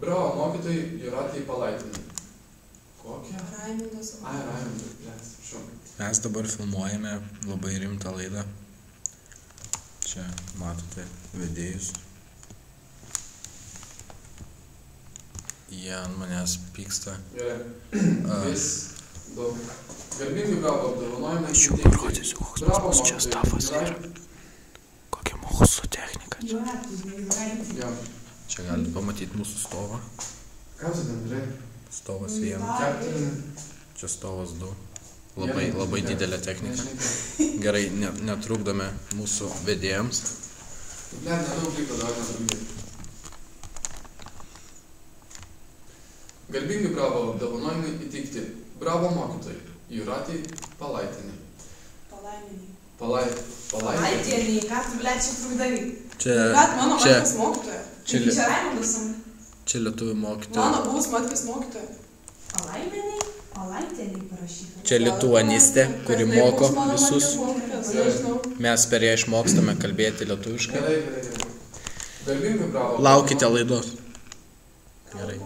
Bravo, mokytojai Jūratei Palaitinai. Kokia? Raimundas. Ai, Raimundas, blės, šau. Mes dabar filmuojame labai rimtą laidą. Čia matote vedėjus. Jie ant manęs pyksta. Gerai. Vis daug. Garbingai bravo apdovanojimai. Aš jau parodysiu, koks pas mus čia stafas yra. Kokia mūsų technika čia. Jo. Čia galite pamatyti mūsų stovą. Ką tu ten darai? Stovas 1. Čia stovas 2. Labai didelė technika. Gerai, netrukdome mūsų vedėjams. Net nedaug liko, dar netrukdyti. Garbingai bravo apdovanojimai įteikti. Bravo mokytojai Jūratei Palaitinai. Palaitieniai, ką tu, ble, čia trukdai? Čia Mano matkos mokytoja. Čia Raimundas. Čia lietuvių mokytoja. Mano buvus matkos mokytoja. Palaitieniai parašyta. Čia lituanistė, kuri moko visus. Nežinau. Mes per ją išmokstame kalbėti lietuviškai. Gerai. Garbingai bravo. Laukite laidos. Gerai.